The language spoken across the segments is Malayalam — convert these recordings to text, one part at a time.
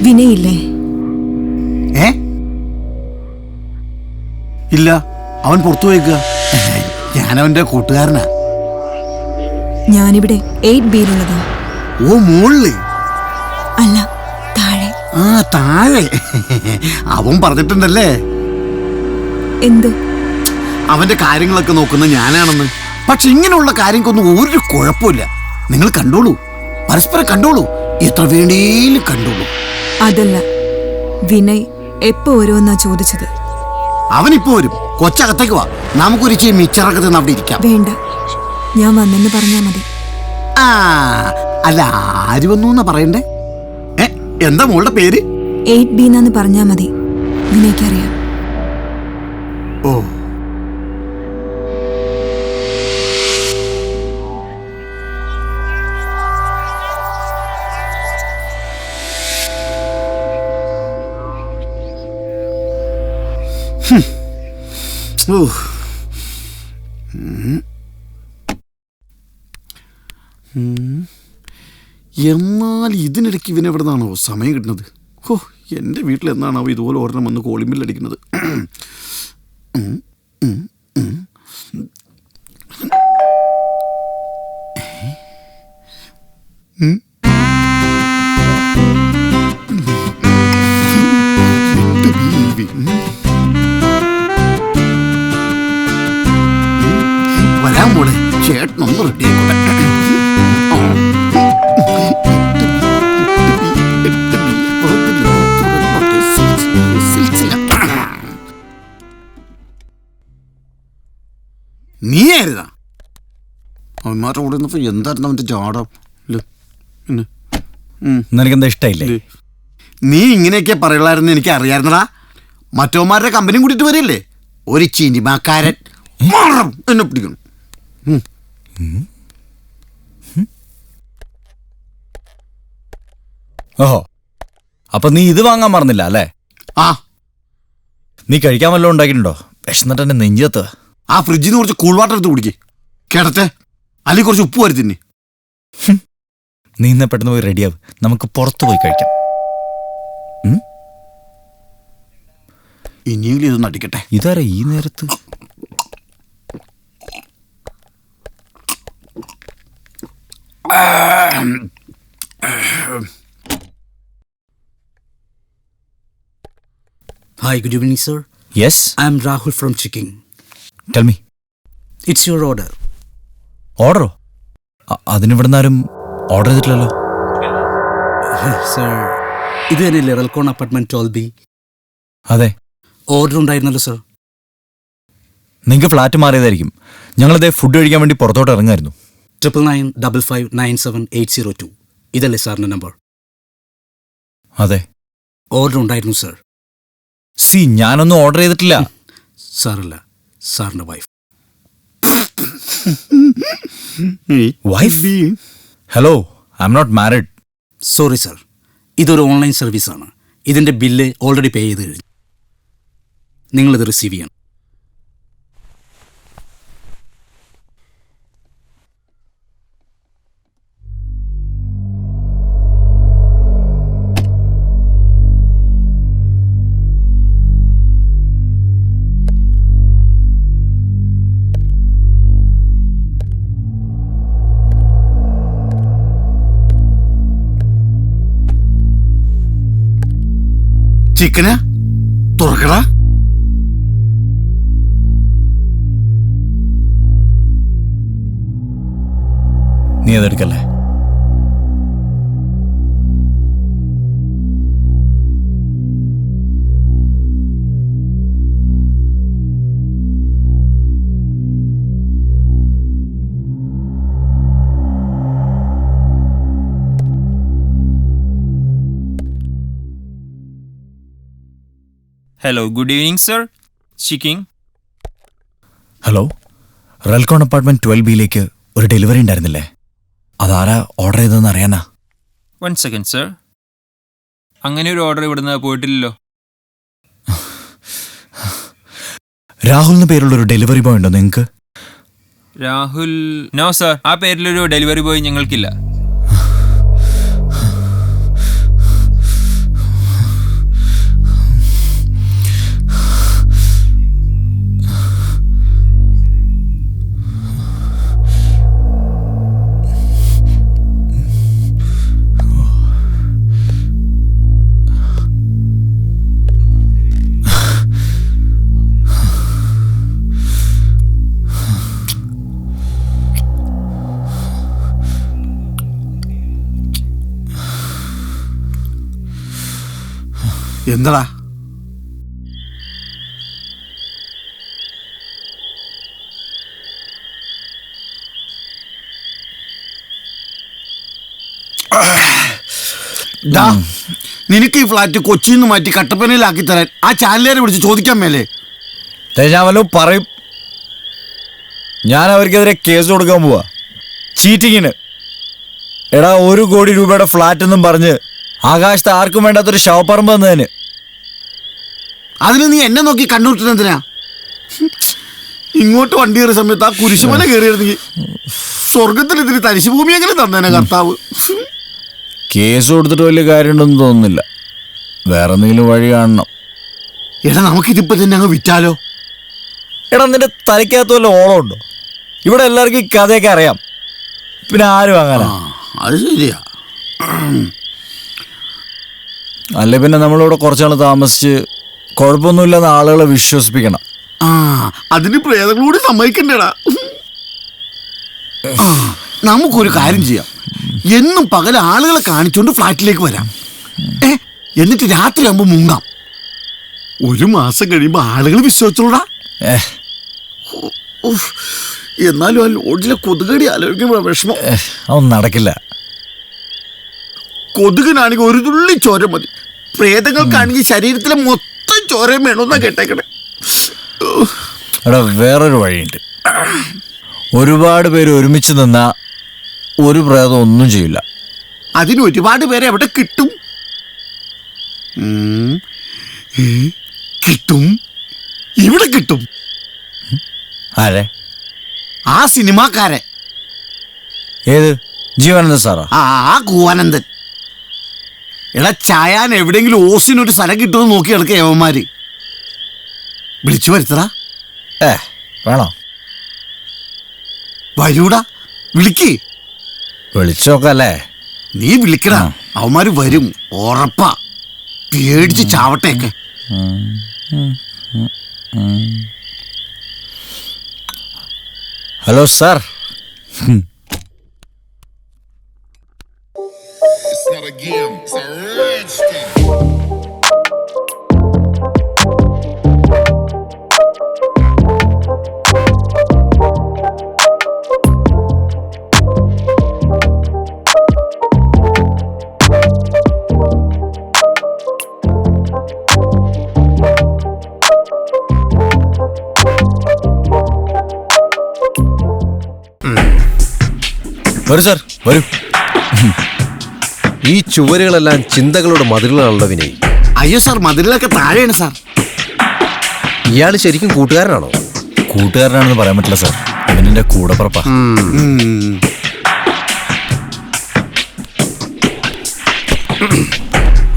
വിനയില്ലേ? ഇല്ല, അവൻ പുറത്തു പോയേക്കുക. ഞാനവന്റെ കൂട്ടുകാരനാ. ഞാനിവിടെ 8B-യിലുള്ളതാ. ഓ, മുകളില്? അല്ല, താഴെ. ആ, താഴെ. അവൻ പറഞ്ഞിട്ടുണ്ടല്ലേ എന്ത്? അവന്റെ കാര്യങ്ങളൊക്കെ നോക്കുന്ന ഞാനാണെന്ന്. പക്ഷെ ഇങ്ങനെയുള്ള കാര്യങ്ങൾക്കൊന്നും ഒരു കുഴപ്പമില്ല. നിങ്ങൾ കണ്ടോളൂ, പരസ്പരം കണ്ടോളൂ, എത്ര വേണേലും കണ്ടോളൂ. അതല്ല, വിനയ് എപ്പോ വരുമെന്നാ ചോദിച്ചത്. അവനിപ്പോ വരും. കൊച്ചകത്തേക്ക് വാ, നമുക്കൊരു ഇച്ചിരി മിച്ചറൊക്കെ തിന്ന് അവിടെ ഇരിക്കാം. വേണ്ട, ഞാൻ വന്നെന്ന് പറഞ്ഞാ മതി. ആ, അല്ല, ആര് വന്നു എന്നാ പറയണ്ടേ? എന്താ മോളുടെ പേര്? 8B എന്നാന്ന് പറഞ്ഞാ മതി. വിനയ്ക്കറിയാം. ഓ, എന്നാൽ ഇതിനിടയ്ക്ക് ഇവനെവിടെ നിന്നാണോ സമയം കിട്ടുന്നത്? ഓ, എൻ്റെ വീട്ടിൽ എന്നാണോ ഇതുപോലെ ഒരെണ്ണം വന്ന് കോളിംഗ് ബെൽ അടിക്കുന്നത്? വരാൻ മോളെ, ചേട്ടനൊന്ന് റെഡി ആയിക്കോട്ടെ. നീയായിരുന്നാ അവന്മാരുടെ കൂടെ ഇരുന്നപ്പോ എന്തായിരുന്നു അവന്റെ ജാടം? നിനക്കെന്താ ഇഷ്ടമില്ലേ? നീ ഇങ്ങനെയൊക്കെ പറയുള്ളായിരുന്നു എനിക്ക് അറിയായിരുന്നടാ. മറ്റവന്മാരുടെ കമ്പനിയും കൂട്ടിട്ട് വരില്ലേ ഒരു ചിനിമാക്കാരൻ. എന്നെ പിടിക്കണം. ഓഹോ, അപ്പൊ നീ ഇത് വാങ്ങാൻ മറന്നില്ല അല്ലേ? ആ, നീ കഴിക്കാൻ വല്ലതും ഉണ്ടാക്കിയിട്ടുണ്ടോ? വിശന്നിട്ട് എന്നെ നെഞ്ചത്ത്. ആ ഫ്രിഡ്ജിൽ നിന്ന് കുറച്ച് കൂൾ വാട്ടർ എടുത്ത് കുടിക്കേ കേടത്തെ, അല്ലെങ്കിൽ കുറച്ച് ഉപ്പ് വരി തിന്നെ. നീ ഇന്ന് പെട്ടെന്ന് പോയി റെഡിയാവും, നമുക്ക് പുറത്തു പോയി കഴിക്കാം. ഇനിയെങ്കിലും ഇതൊന്ന് അടിക്കട്ടെ. ഇതാരാ ഈ നേരത്ത്? Hi, good evening, sir. Yes? I am Rahul from Chiking. Tell me. It's your order. ഓർഡറോ? അതിനിവിടുന്ന് ആരും ഓർഡർ ചെയ്തിട്ടില്ലല്ലോ. സർ, ഇത് തന്നെയല്ലേ റെൽക്കോൺ അപ്പാർട്ട്മെന്റ് 12B? അതെ. ഓർഡർ ഉണ്ടായിരുന്നല്ലോ സർ. നിങ്ങൾക്ക് ഫ്ലാറ്റ് മാറിയതായിരിക്കും. ഞങ്ങളിതേ ഫുഡ് കഴിക്കാൻ വേണ്ടി പുറത്തോട്ട് ഇറങ്ങായിരുന്നു. 9995597802 ഇതല്ലേ സാറിന്റെ നമ്പർ? അതെ. ഓർഡർ ഉണ്ടായിരുന്നു സർ. സി, ഞാനൊന്നും ഓർഡർ ചെയ്തിട്ടില്ല. സാറല്ല, സാറിന്റെ wife. Wife? Hello, I am not married. Sorry sir, ഇതൊരു ഓൺലൈൻ സർവീസാണ്. ഇതിന്റെ ബില്ല് ഓൾറെഡി പേ ചെയ്ത് കഴിഞ്ഞു. നിങ്ങളിത് റിസീവ് ചെയ്യണം. ചിക്കനാ? തുറക്കടാ. നീ അതെടുക്കല്ലേ? Hello, good evening, sir. Speaking. Hello, Relcon apartment 12B ഒരു ഡെലിവറി ഉണ്ടായിരുന്നില്ലേ? അതാരാ ഓർഡർ ചെയ്തതെന്ന് അറിയാനാ. 1 second, sir. അങ്ങനെ ഒരു ഓർഡർ ഇവിടുന്ന് പോയിട്ടില്ലല്ലോ. രാഹുൽ എന്ന് പേരുള്ളൊരു ഡെലിവറി ബോയ് ഉണ്ടോ നിങ്ങൾക്ക്? രാഹുൽ? നോ സർ, ആ പേരിലൊരു ഡെലിവറി ബോയ് ഞങ്ങൾക്കില്ല. എന്താടാ? ഡാ, നിനക്ക് ഈ ഫ്ലാറ്റ് കൊച്ചിയിൽ നിന്ന് മാറ്റി കട്ടപ്പനയിലാക്കി തരാൻ ആ ചാനലുകാരെ വിളിച്ച് ചോദിക്കാൻ മേലേ? ഞാൻ വല്ലതും പറയും. ഞാൻ അവർക്കെതിരെ കേസ് കൊടുക്കാൻ പോവാ, ചീറ്റിങ്ങിന്. എടാ, 1 കോടി രൂപയുടെ ഫ്ലാറ്റ് എന്നും പറഞ്ഞ് ആകാശത്ത് ആർക്കും വേണ്ടാത്തൊരു ശവപ്പറമ്പ് എന്നതിന്. അതിന് നീ എന്നെ നോക്കി കണ്ണൂർത്തുന്നതിനാ? ഇങ്ങോട്ട് വണ്ടി കയറിയ സമയത്ത് ആ കുരിശുമല കയറിയിരുന്നെങ്കിൽ സ്വർഗത്തിൽ ഇതിന് തരിശുഭൂമി എങ്ങനെ തന്നേനെ കർത്താവ്. കേസ് കൊടുത്തിട്ട് വലിയ കാര്യമുണ്ടെന്ന് തോന്നുന്നില്ല. വേറെ എന്തെങ്കിലും വഴി കാണണം. എടാ, നമുക്കിതിപ്പോ തന്നെ അങ്ങ് വിറ്റാലോ? എടാ, നിന്റെ തലയ്ക്കകത്ത് വല്ല ഓളമുണ്ടോ? ഇവിടെ എല്ലാവർക്കും ഈ കഥയൊക്കെ അറിയാം, പിന്നെ ആരും അങ്ങനെ. അത് ശരിയാ. അല്ലെ പിന്നെ നമ്മളിവിടെ കുറച്ചാൾ താമസിച്ച് കുഴപ്പമൊന്നുമില്ലെന്ന് ആളുകളെ വിശ്വസിപ്പിക്കണം. അതിന് പ്രേതങ്ങളോട് സമ്മതിക്കണ്ടേടാ. നമുക്കൊരു കാര്യം ചെയ്യാം. എന്നും പകൽ ആളുകളെ കാണിച്ചുകൊണ്ട് ഫ്ലാറ്റിലേക്ക് വരാം. എന്നിട്ട് രാത്രി ആകുമ്പോ മുങ്ങാം. 1 മാസം കഴിയുമ്പോ ആളുകൾ വിശ്വസിച്ചോളാ. എന്നാലും ആ ലോഡ്ജിലെ കൊതുകടി ആലോചിക്കുമ്പോ വിഷമം. അതൊന്നും നടക്കില്ല. കൊതുകിനാണെങ്കിൽ 1 തുള്ളി ചോര മതി. പ്രേതങ്ങൾക്കാണെങ്കിൽ ശരീരത്തിലെ മൊത്തം ചോരയും വേണമെന്നാ കേട്ടേക്കണേ. എടാ, വേറൊരു വഴിയുണ്ട്. ഒരുപാട് പേര് ഒരുമിച്ച് നിന്നാ ഒരു പ്രേതം ഒന്നും ചെയ്യില്ല. അതിന് ഒരുപാട് പേരെ എവിടെ കിട്ടും? കിട്ടും, ഇവിടെ കിട്ടും. ആരെ? ആ സിനിമാക്കാരെ. ഏത്? ജീവാനന്ദ സാറാ? ആ കൂവാനന്ദൻ. എടാ, ചായാൻ എവിടെയെങ്കിലും ഓസിനൊരു സ്ഥലം കിട്ടുമെന്ന് നോക്കി കിടക്കുക യവന്മാര്. വിളിച്ചു വരുത്തടാ. വേണോ? വരൂടാ, വിളിക്ക്. വിളിച്ചോക്കല്ലേ? നീ വിളിക്കടാ, അവന്മാര് വരും, ഉറപ്പാ. പേടിച്ച് ചാവട്ടേക്കെ. Hello sir. It's not a game, it's a rich thing. വരൂ സാർ, വരൂ. ഈ ചുവരുകളെല്ലാം ചിന്തകളുടെ മതിലുകളാണല്ലോ വിനയ്. അയ്യോ സാർ, മതിലൊക്കെ താഴെയാണ് സാർ. ഇയാൾ ശരിക്കും കൂട്ടുകാരനാണോ? കൂട്ടുകാരനാണെന്ന് പറയാൻ പറ്റില്ല സാർ, ഇവനെന്റെ കൂടപ്പുറപ്പാ.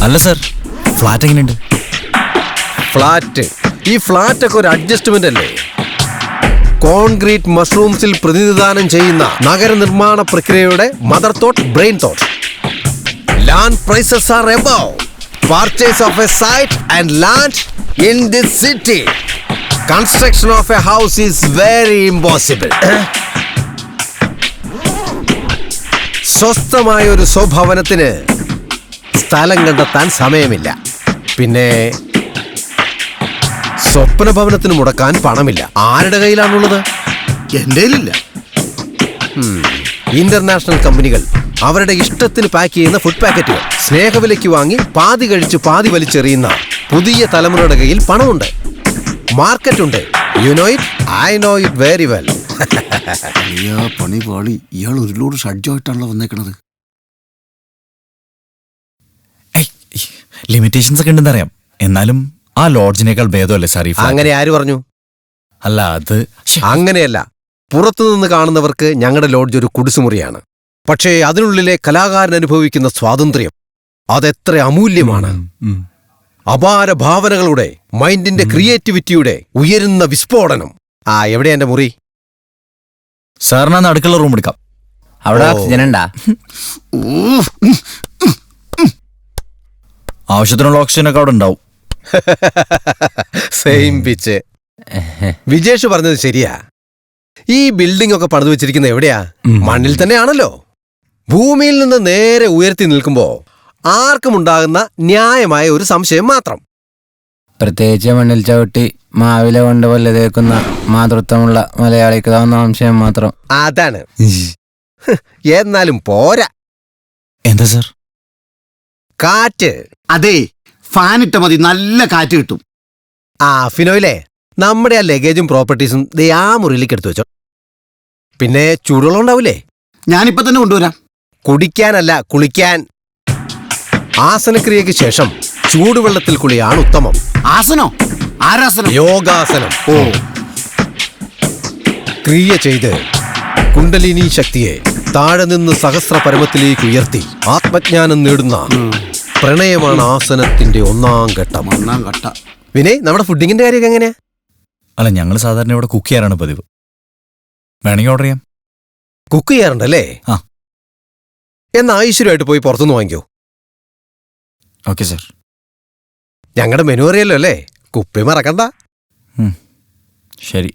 അല്ല സാർ, ഫ്ലാറ്റ് എങ്ങനെയുണ്ട്? ഫ്ലാറ്റ്? ഈ ഫ്ലാറ്റ് ഒക്കെ ഒരു അഡ്ജസ്റ്റ്മെന്റ് അല്ലേ? കോൺക്രീറ്റ് മഷ്റൂംസിൽ പ്രതിനിധാനം ചെയ്യുന്ന നഗരനിർമ്മാണ പ്രക്രിയയുടെ mother thought, brain thought. Land prices are above purchase of a site and land in this city. Construction of a house is very impossible. സ്വസ്ഥമായ ഒരു സ്വഭവനത്തിന് സ്ഥലം കണ്ടെത്താൻ സമയമില്ല. പിന്നെ സ്വപ്ന ഭവനത്തിന് മുടക്കാൻ പണമില്ല. ആരുടെ കയ്യിലാണുള്ളത്? എൻ്റെ കയ്യിലില്ല. ഇന്റർനാഷണൽ കമ്പനികൾ അവരുടെ ഇഷ്ടത്തിന് പാക്ക് ചെയ്യുന്ന ഫുഡ് പാക്കറ്റുകൾ സ്നേഹവിലയ്ക്ക് വാങ്ങി പാതി കഴിച്ച് പാതി വലിച്ചെറിയുന്ന പുതിയ തലമുറയുടെ കയ്യിൽ പണമുണ്ട്, മാർക്കറ്റുണ്ട്. You know it, I know it very well. അയ്യാ, പണി പാളി. ഇയാൾ ഒരു ലോഡ് ഷഡ്ജമായിട്ടാണല്ലോ വന്നേക്കണത്. ലിമിറ്റേഷൻസ് ഒക്കെ ഉണ്ടെന്ന് അറിയാം, എന്നാലും ആ ലോഡ്ജിനേക്കാൾ ഭേദമല്ലേ സാർ ഈ ഫ്ലാറ്റ്? അങ്ങനെ ആര് പറഞ്ഞു? അല്ല, അത് അങ്ങനെയല്ല. പുറത്തുനിന്ന് കാണുന്നവർക്ക് ഞങ്ങളുടെ ലോഡ്ജ് ഒരു കുടിസുമുറിയാണ്. പക്ഷേ അതിനുള്ളിലെ കലാകാരൻ അനുഭവിക്കുന്ന സ്വാതന്ത്ര്യം അതെത്ര അമൂല്യമാണ്. അപാര ഭാവനകളുടെ, മൈൻഡിന്റെ ക്രിയേറ്റിവിറ്റിയുടെ ഉയരുന്ന വിസ്ഫോടനം. എവിടെയാ എന്റെ മുറി? സാറിനാ അടുക്കള റൂം എടുക്കാം. അവിടെ ഓക്സിജൻ ഉണ്ടാ? ആവശ്യത്തിനുള്ള ഓക്സിജൻ ഒക്കെ അവിടെ ഉണ്ടാവും. Same pitch. വിജേഷ് പറഞ്ഞത് ശരിയാ. ഈ ബിൽഡിംഗ് ഒക്കെ പണിതു വെച്ചിരിക്കുന്ന എവിടെയാ? മണ്ണിൽ തന്നെയാണല്ലോ. ഭൂമിയിൽ നിന്ന് നേരെ ഉയർത്തി നിൽക്കുമ്പോ ആർക്കും ഉണ്ടാകുന്ന ന്യായമായ ഒരു സംശയം മാത്രം. പ്രത്യേകിച്ച് മണ്ണിൽ ചവിട്ടി മാവില കൊണ്ട് വല്ല തേക്കുന്ന മാതൃത്വമുള്ള മലയാളിക്ക് തോന്നുന്ന സംശയം മാത്രം. അതാണ്. എന്നാലും പോരാ. എന്താ സർ? കാറ്റ്. അതെ, ഫാൻ ഇട്ട മതി, നല്ല കാറ്റ് കിട്ടും. ഫിനോയിലെ, നമ്മുടെ ആ ലഗേജും പ്രോപ്പർട്ടീസും ദേ ആ മുറിയിലേക്ക് എടുത്തു വെച്ചോ. പിന്നെ ചൂടുവെള്ളം ഉണ്ടാവില്ലേ? ഞാനിപ്പോ തന്നെ കൊണ്ടുവരാം. കുടിക്കാനല്ല, കുളിക്കാൻ. ആസനക്രിയയ്ക്ക് ശേഷം ചൂടുവെള്ളത്തിൽ കുളിയാണ് ഉത്തമം. ആസനോ? ആരാസനം? യോഗാസനം. ക്രിയ ചെയ്ത് കുണ്ടലിനി ശക്തിയെ താഴെ നിന്ന് സഹസ്ര പരമത്തിലേക്ക് ഉയർത്തി ആത്മജ്ഞാനം നേടുന്ന പ്രണയമാണ് ആസനത്തിന്റെ ഒന്നാം ഘട്ടം. വിനയ്, നമ്മുടെ ഫുഡിങ്ങിന്റെ കാര്യമൊക്കെ എങ്ങനെയാ? അല്ല, ഞങ്ങൾ സാധാരണ ഇവിടെ കുക്ക് ചെയ്യാറാണ് പതിവ്. വേണമെങ്കിൽ ഓർഡർ ചെയ്യാം. കുക്ക് ചെയ്യാറുണ്ടല്ലേ? ആ. എന്നാ ഐശ്വര്യമായിട്ട് പോയി പുറത്തുനിന്ന് വാങ്ങിക്കോ. Okay sir. ഞങ്ങളുടെ മെനു അറിയല്ലോ അല്ലേ? കുപ്പി മറക്കണ്ട. ശരി.